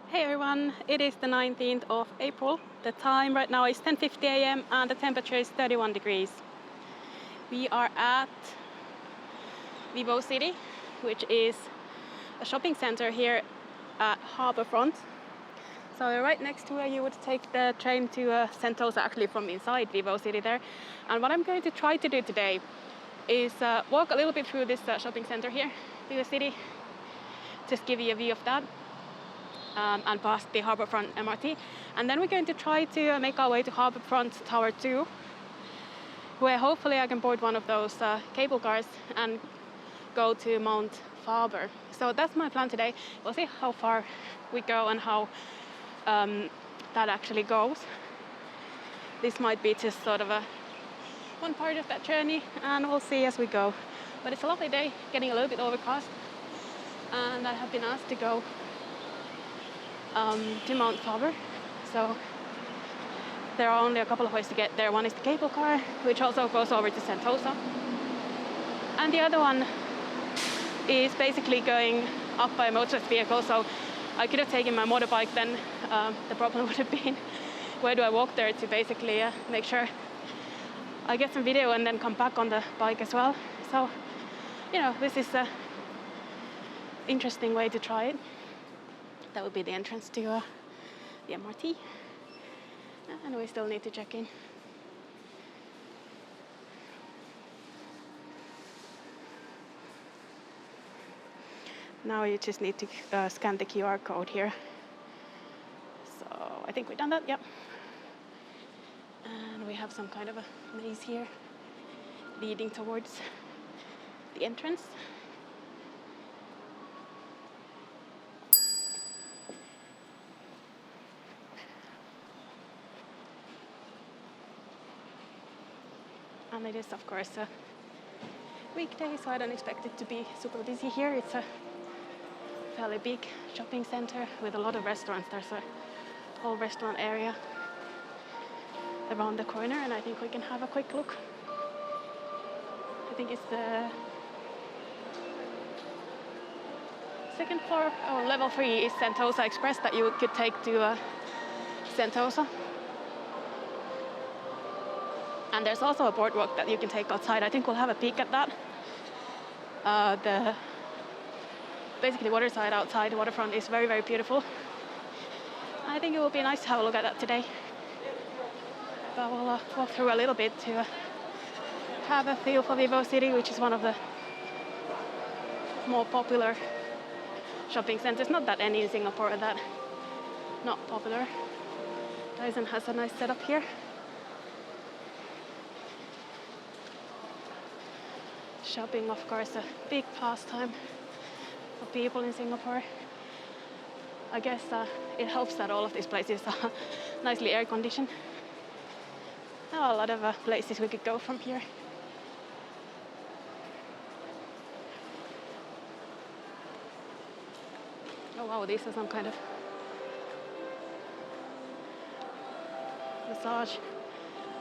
Hey everyone, it is the 19th of April. The time right now is 10:50 a.m. and the temperature is 31 degrees. We are at Vivo City, which is a shopping center here at Harbourfront. So we're right next to where you would take the train to Sentosa, actually from inside Vivo City there. And what I'm going to try to do today is walk a little bit through this shopping center here, Vivo City, just give you a view of that. And past the Harbourfront MRT. And then we're going to try to make our way to Harbourfront Tower 2, where hopefully I can board one of those cable cars and go to Mount Faber. So that's my plan today. We'll see how far we go and how that actually goes. This might be just sort of one part of that journey, and we'll see as we go. But it's a lovely day, getting a little bit overcast, and I have been asked to go to Mount Faber. So there are only a couple of ways to get there. One is the cable car, which also goes over to Sentosa. And the other one is basically going up by a motorized vehicle. So I could have taken my motorbike then. The problem would have been, where do I walk there to basically make sure I get some video and then come back on the bike as well. So, you know, this is an interesting way to try it. That would be the entrance to the MRT. And we still need to check in. Now you just need to scan the QR code here. So I think we've done that, yep. And we have some kind of a maze here leading towards the entrance. And it is, of course, a weekday, so I don't expect it to be super busy here. It's a fairly big shopping center with a lot of restaurants. There's a whole restaurant area around the corner, and I think we can have a quick look. I think it's the second floor, level 3 is Sentosa Express that you could take to Sentosa. And there's also a boardwalk that you can take outside. I think we'll have a peek at that. The basically waterside outside, the waterfront is very, very beautiful. I think it will be nice to have a look at that today. But we'll walk through a little bit to have a feel for Vivo City, which is one of the more popular shopping centers. Not that any in Singapore are that not popular. Dyson has a nice setup here. Shopping, of course, a big pastime for people in Singapore. I guess it helps that all of these places are nicely air conditioned. There are a lot of places we could go from here. Oh wow, these are some kind of massage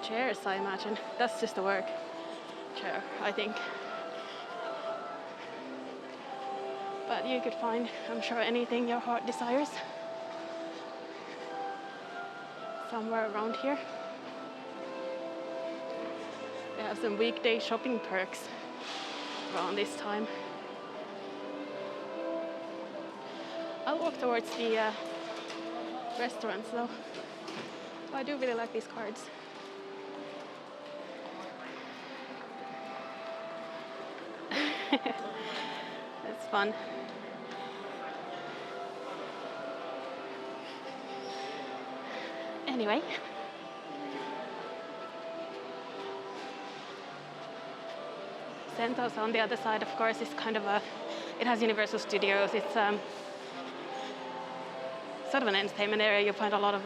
chairs, I imagine. That's just a work chair, I think. But you could find, I'm sure, anything your heart desires somewhere around here. They have some weekday shopping perks around this time. I'll walk towards the restaurants though. I do really like these cards. That's fun. Anyway, Sentosa on the other side, of course, is kind of it has Universal Studios. It's sort of an entertainment area. You find a lot of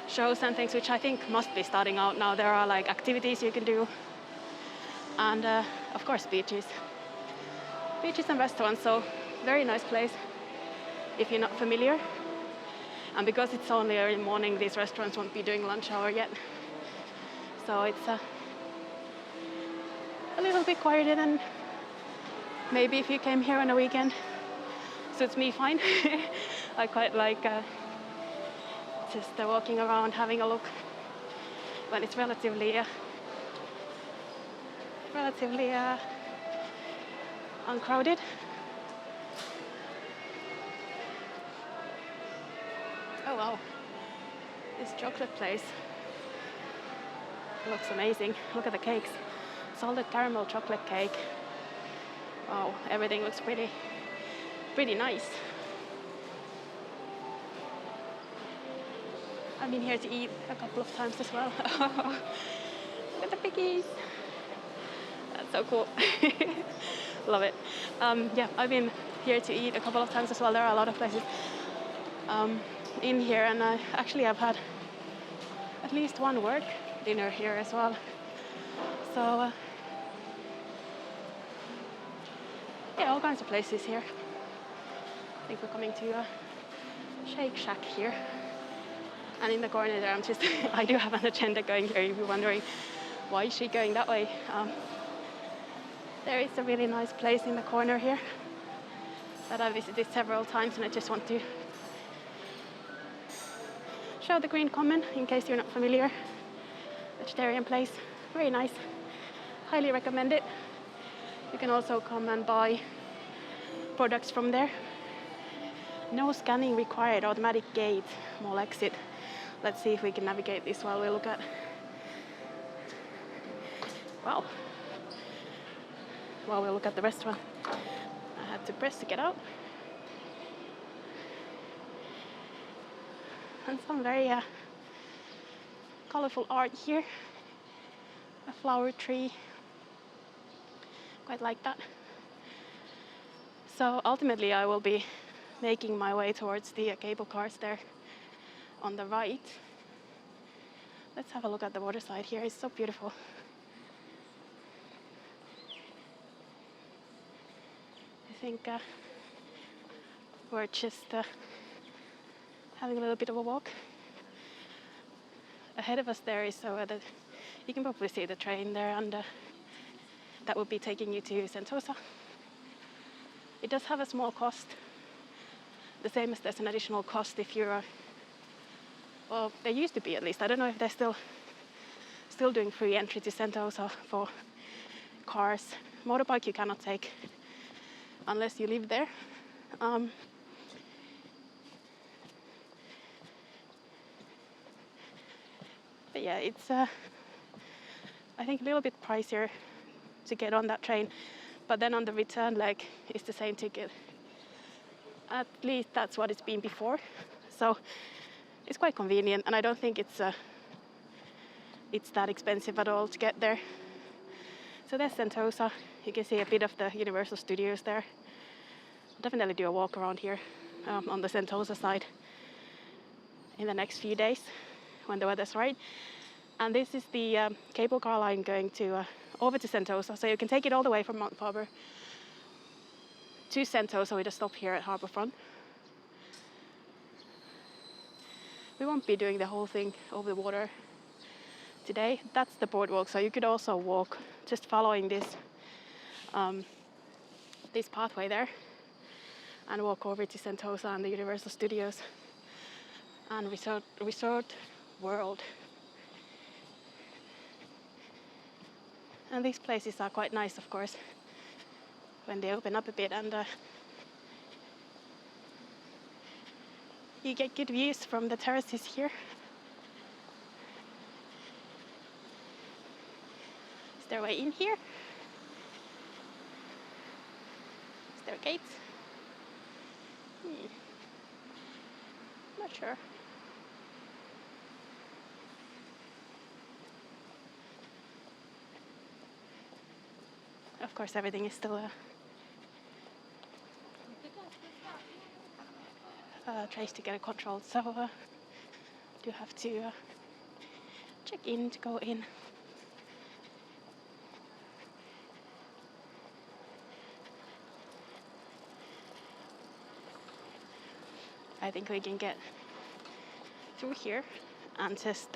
shows and things, which I think must be starting out now. There are like activities you can do, and of course beaches and restaurants. So very nice place if you're not familiar. And because it's only early morning, these restaurants won't be doing lunch hour yet. So it's a little bit quieter than maybe if you came here on a weekend. Suits me fine. I quite like just walking around, having a look when it's relatively uncrowded. Oh wow, this chocolate place looks amazing. Look at the cakes. Salted caramel chocolate cake. Wow, everything looks pretty nice. I've been here to eat a couple of times as well. Look at the piggies. That's so cool. Love it. Yeah, I've been here to eat a couple of times as well. There are a lot of places in here, and I've had at least one work dinner here as well. So yeah, all kinds of places here. I think we're coming to a Shake Shack here. And in the corner there, I do have an agenda going here. You'll be wondering, why is she going that way? There is a really nice place in the corner here that I visited several times, and I just want to show the green common in case you're not familiar. Vegetarian place, very nice. Highly recommend it. You can also come and buy products from there. No scanning required, automatic gate, mall exit. Let's see if we can navigate this while we look at. Wow. While we look at the restaurant. I had to press to get out. And some very colorful art here. A flower tree. Quite like that. So ultimately I will be making my way towards the cable cars there on the right. Let's have a look at the waterside here. It's so beautiful. I think we're just having a little bit of a walk. Ahead of us there is you can probably see the train there, and that will be taking you to Sentosa. It does have a small cost, the same as there's an additional cost if you're well, there used to be at least. I don't know if they're still doing free entry to Sentosa for cars. Motorbike you cannot take unless you live there. But yeah, it's I think a little bit pricier to get on that train, but then on the return leg it's the same ticket. At least that's what it's been before. So it's quite convenient, and I don't think it's that expensive at all to get there. So there's Sentosa. You can see a bit of the Universal Studios there. I'll definitely do a walk around here on the Sentosa side in the next few days when the weather's right. And this is the cable car line going to over to Sentosa. So you can take it all the way from Mount Faber to Sentosa with a stop here at Harbourfront. We won't be doing the whole thing over the water today. That's the boardwalk, so you could also walk just following this this pathway there and walk over to Sentosa and the Universal Studios and Resort World. And these places are quite nice, of course, when they open up a bit, and you get good views from the terraces here. Is there a way in here? Is there gates? Not sure. Of course, everything is still trace together controlled, so you have to check in to go in. I think we can get through here and just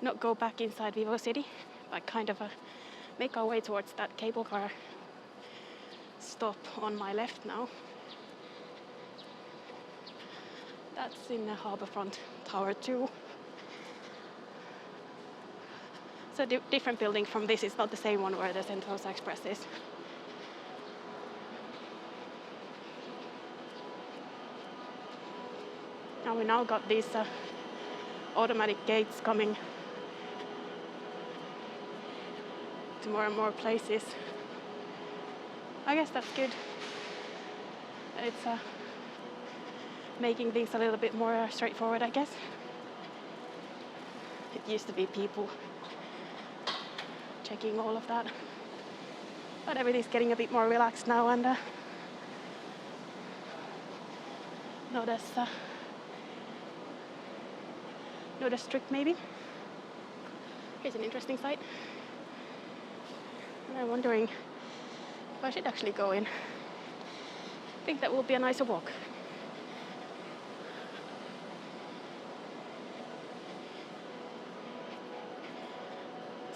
not go back inside Vivo City, but kind of make our way towards that cable car stop on my left now. That's in the Harbourfront Tower too. It's a different building from this. It's not the same one where the Sentosa Express is. And we now got these automatic gates coming to more and more places. I guess that's good. It's making things a little bit more straightforward, I guess. It used to be people checking all of that, but everything's getting a bit more relaxed now and not as strict maybe. Here's an interesting site. And I'm wondering if I should actually go in. I think that will be a nicer walk.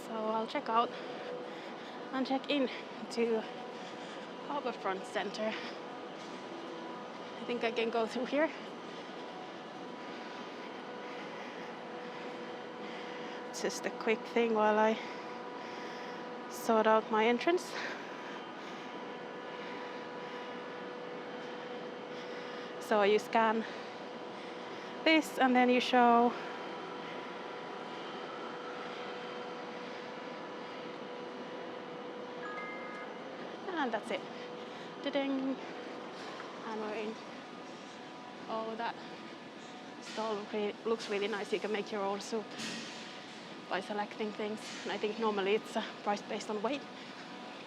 So I'll check out and check in to Harbourfront Center. I think I can go through here. Just a quick thing while I sort out my entrance. So you scan this and then you show and that's it. Da-ding. And we're in. Oh, that stall looks really nice. You can make your own soup by selecting things. And I think normally it's priced based on weight.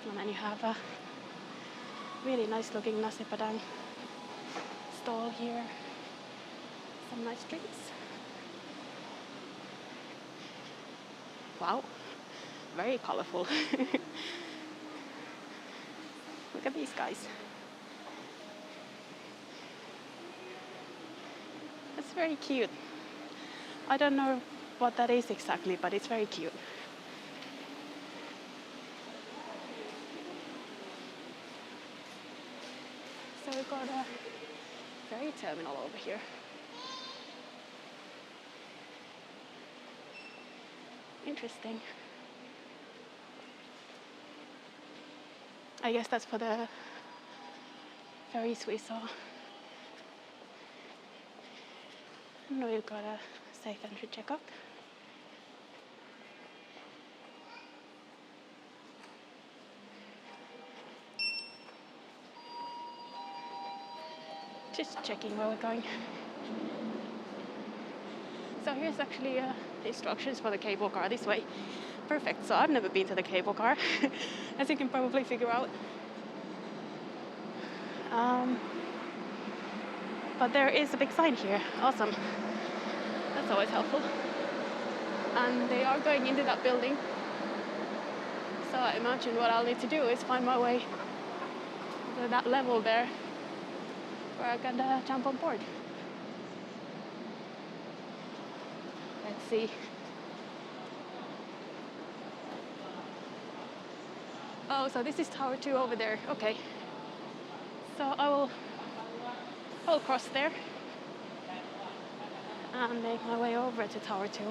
And then you have a really nice looking nasi padang stall here. Some nice drinks. Wow, very colorful. Look at these guys. That's very cute. I don't know what that is exactly, but it's very cute. So we've got a ferry terminal over here. Interesting. I guess that's for the ferries we saw. And we've got a safe entry checkout. Just checking where we're going. So here's actually the instructions for the cable car this way. Perfect. So I've never been to the cable car, as you can probably figure out. But there is a big sign here. Awesome. That's always helpful. And they are going into that building. So I imagine what I'll need to do is find my way to that level there where I can jump on board. Let's see. Oh, so this is Tower 2 over there. Okay. So I'll cross there and make my way over to Tower 2.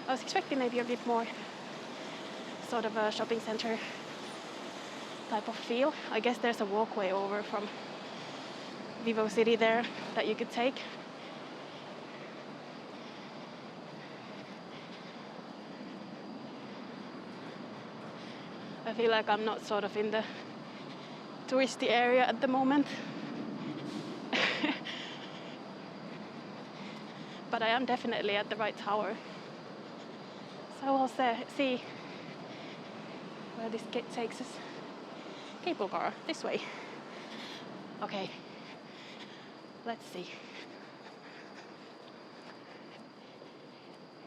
I was expecting maybe a bit more sort of a shopping center type of feel. I guess there's a walkway over from Vivo City there that you could take. I feel like I'm not sort of in the touristy area at the moment. But I am definitely at the right tower. So we'll see where this takes us. Cable car, this way. Okay, let's see.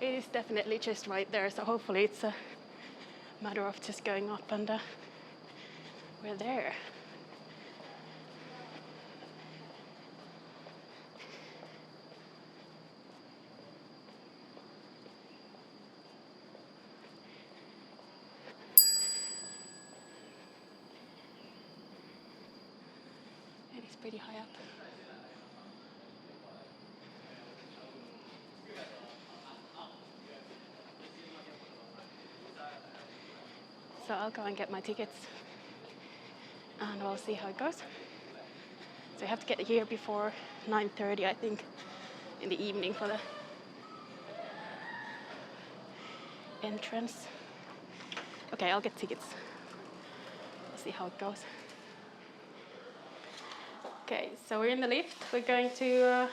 It is definitely just right there, so hopefully it's a matter of just going up and we're there. It is pretty high up. So I'll go and get my tickets and we'll see how it goes. So you have to get here before 9:30, I think, in the evening for the entrance. Okay, I'll get tickets. We'll see how it goes. Okay, so we're in the lift. We're going to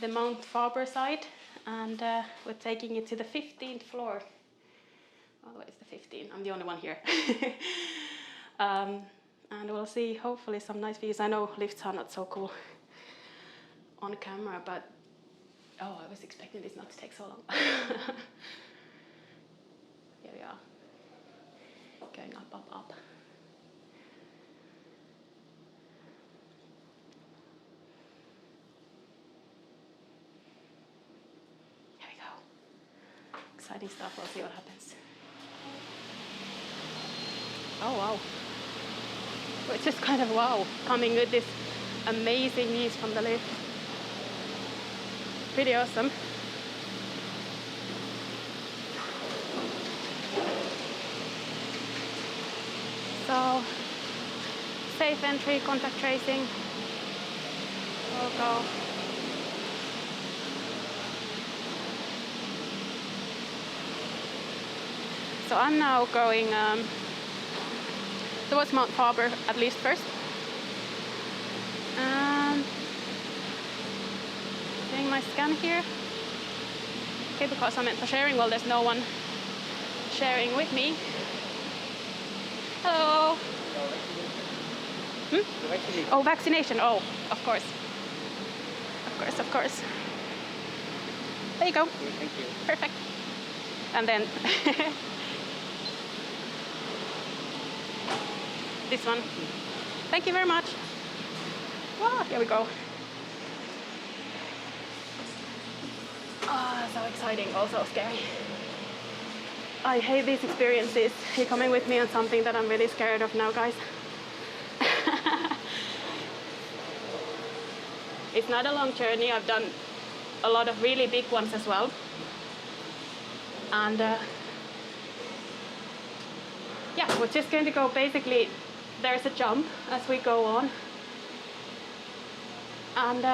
the Mount Faber side, and we're taking it to the 15th floor. Oh, it's the 15th. I'm the only one here. And we'll see, hopefully, some nice views. I know lifts are not so cool on camera, but oh, I was expecting this not to take so long. Here we are, going up, up, up. Here we go. Exciting stuff. We'll see what happens. Oh wow. It's just kind of wow, coming with this amazing views from the lift. Pretty awesome. So, safe entry, contact tracing. We'll go. So I'm now going towards Mount Faber, at least first. Doing my scan here. Okay, because I meant for sharing, well, there's no one sharing with me. Hello. Oh, vaccination. Oh, of course. Of course, of course. There you go. Thank you. Perfect. And then this one. Thank you very much. Wow, here we go. Ah, so exciting, also scary. I hate these experiences. You're coming with me on something that I'm really scared of now, guys. It's not a long journey. I've done a lot of really big ones as well. And yeah, we're just going to go basically, there's a jump as we go on. And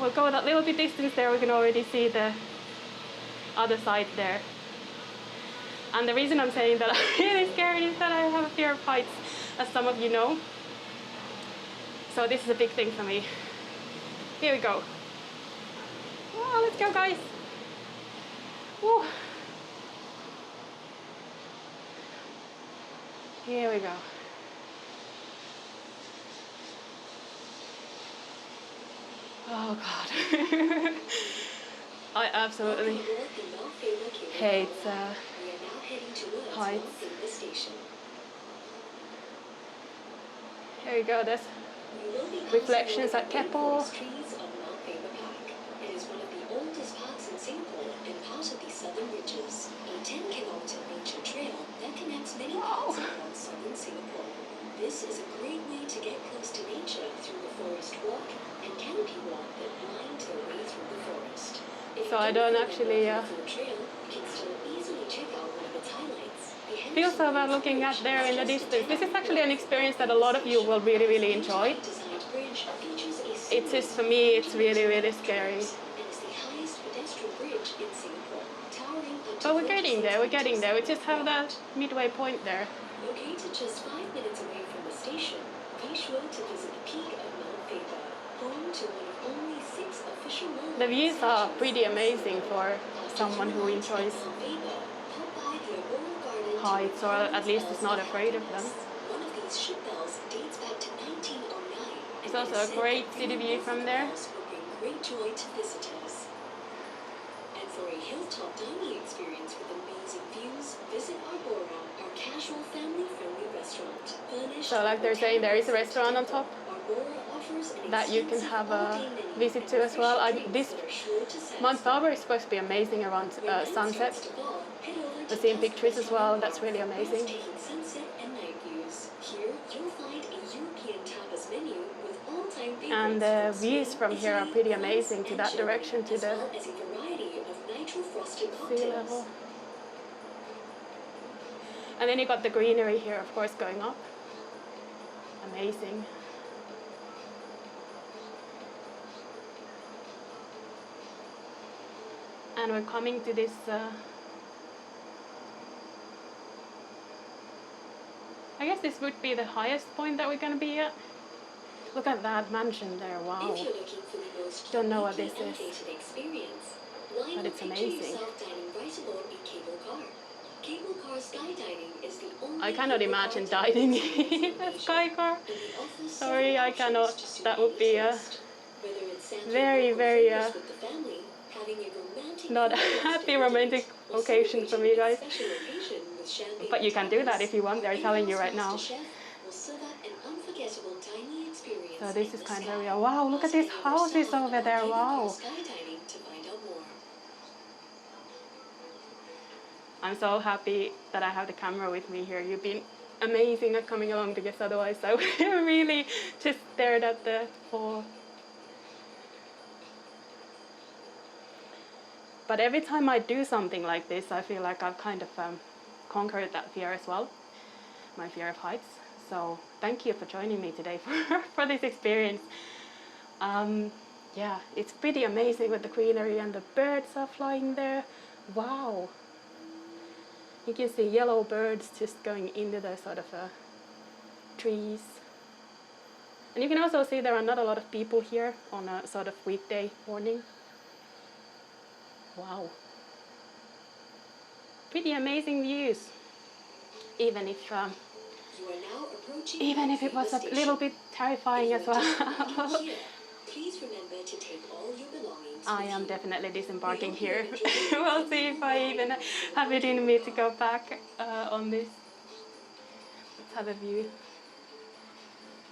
we'll go that little bit distance there. We can already see the other side there. And the reason I'm saying that I'm really scared is that I have a fear of heights, as some of you know. So this is a big thing for me. Here we go. Oh, let's go, guys. Woo. Here we go. Oh God. I absolutely hate heights. Here we go, there's reflections at Keppel. It is one of the oldest parks in Singapore and part of the Southern Ridges, a 10-kilometer nature trail that connects many parts around southern Singapore. This is a great way to get close to nature through the forest walk and canopy walk that wind their way through the forest. So I don't actually feel so bad looking at there in the distance. This is actually an experience that a lot of you will really enjoy. It's just, for me, it's really scary. But we're getting there, We just have that midway point there. Located just 5 minutes away from the station, be sure to visit the peak of Mount Faber, home to one of only 6 official mountains. The views are pretty amazing for someone who enjoys heights, or at least is not afraid of them. One of these ship bells dates back to 1909. It's also a great city view from there. Will bring great joy to visitors. And for a hilltop dining experience with amazing views, visit Harbour, our casual, family-friendly restaurant. So, like they're saying, there is a restaurant on top that you can have a visit to as well. This Mount Faber is supposed to be amazing around sunset. I've seen pictures as well. That's really amazing. And the views from here are pretty amazing to that direction, to the sea level. And then you got the greenery here, of course, going up. Amazing. And we're coming to this I guess this would be the highest point that we're going to be at. Look at that mansion there, wow. If you're looking for the most Don't know what this uniquely is, elevated experience, why but not it's picture amazing. yourself dining right aboard a cable car? Cable car skydining is the only I cannot cable car imagine dining dining experience in a Asia, sky car. and we offer Sorry, several I cannot. options to suit That would any be taste. Whether it's Santa very, local very flavors with the family, having a romantic not a breakfast happy at the romantic date, or occasion for me, celebrating a guys. special occasion with champagne But you and can do that tapas, if you want, they're our telling you in-house right now. master chef will serve up an unforgettable dining experience So this in is the kind of sky. area. Wow, look at Ask these any of our houses staff over about there, cable car wow. skydining to find out more. I'm so happy that I have the camera with me here. You've been amazing at coming along because otherwise I would really just stared at the floor. But every time I do something like this, I feel like I've kind of conquered that fear as well, my fear of heights. So thank you for joining me today for this experience. Yeah, it's pretty amazing with the greenery and the birds are flying there. Wow. You can see yellow birds just going into the sort of trees. And you can also see there are not a lot of people here on a sort of weekday morning. Wow. Pretty amazing views. Even if You are now approaching it was a little bit terrifying as well. Please remember to take all your belongings I with am you. definitely disembarking We hope you here. enjoy We'll see if I even have it in me to go back on this. Let's have a view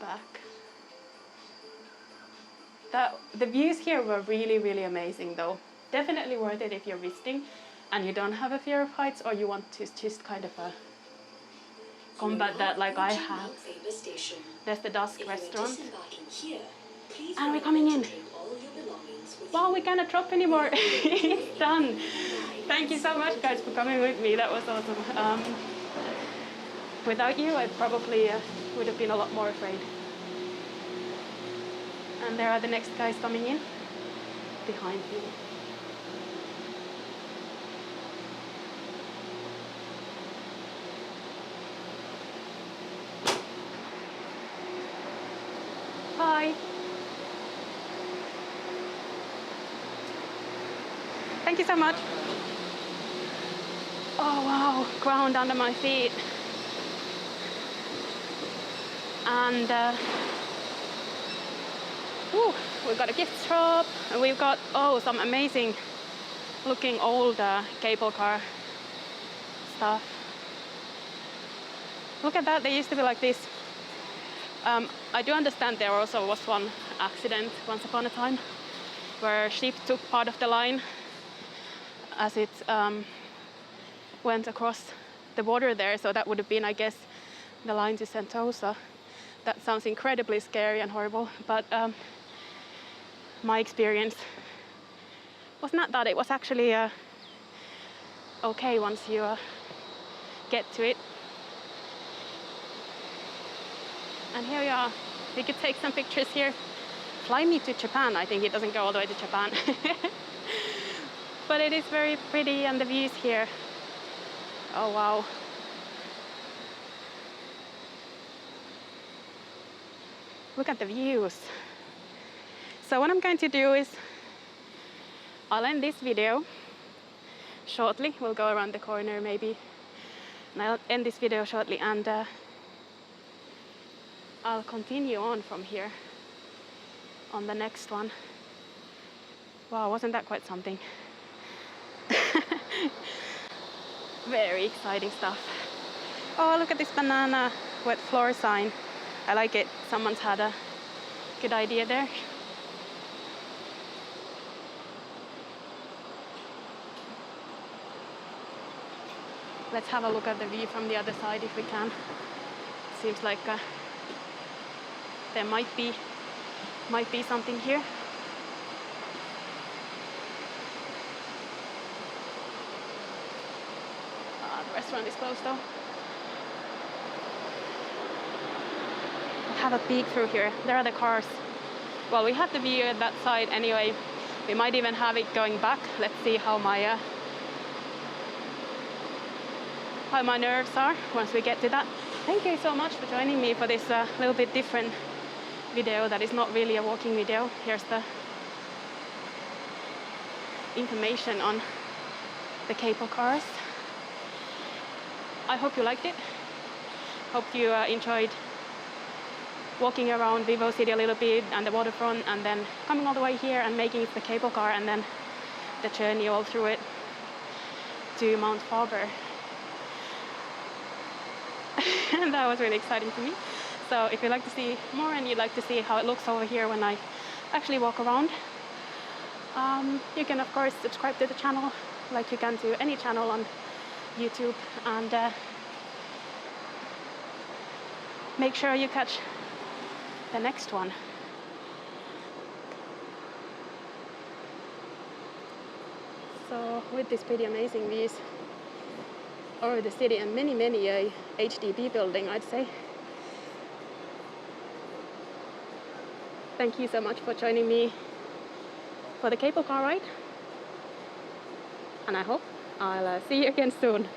back. The views here were really, really amazing though. Definitely worth it if you're visiting and you don't have a fear of heights or you want to just kind of combat that like I have. Mount Faber Station. There's the Dusk If you are restaurant. disembarking here, please And we're remember coming to in. take all your belongings with Wow, you. we cannot drop anymore. It's done. Thank you so much, guys, for coming with me. That was awesome. Without you, I probably would have been a lot more afraid. And there are the next guys coming in behind me. Hi. Thank you so much. Oh wow, ground under my feet. And we've got a gift shop and we've got some amazing looking old cable car stuff. Look at that, they used to be like this. I do understand there also was one accident once upon a time where a ship took part of the line as it went across the water there, so that would have been, I guess, the line to Sentosa. That sounds incredibly scary and horrible, but my experience was not that. It was actually okay once you get to it. And here we are. We could take some pictures here. Fly me to Japan. I think it doesn't go all the way to Japan. But it is very pretty and the views here. Oh wow. Look at the views. So what I'm going to do is I'll end this video shortly. We'll go around the corner maybe. And I'll end this video shortly and I'll continue on from here on the next one. Wow, wasn't that quite something? Very exciting stuff. Oh, look at this banana wet floor sign. I like it. Someone's had a good idea there. Let's have a look at the view from the other side if we can. Seems like there might be something here. The restaurant is closed though. have a peek through here. There are the cars. Well, we have the view at that side anyway. We might even have it going back. Let's see how my nerves are once we get to that. Thank you so much for joining me for this little bit different video that is not really a walking video. Here's the information on the cable cars. I hope you liked it. Hope you enjoyed walking around Vivo City a little bit and the waterfront, and then coming all the way here and making it the cable car, and then the journey all through it to Mount Faber. And that was really exciting to me. So if you'd like to see more and you'd like to see how it looks over here when I actually walk around, you can of course subscribe to the channel like you can to any channel on YouTube, and make sure you catch the next one. So with these pretty amazing views over the city and many HDB building, I'd say. Thank you so much for joining me for the cable car ride, and I hope I'll see you again soon.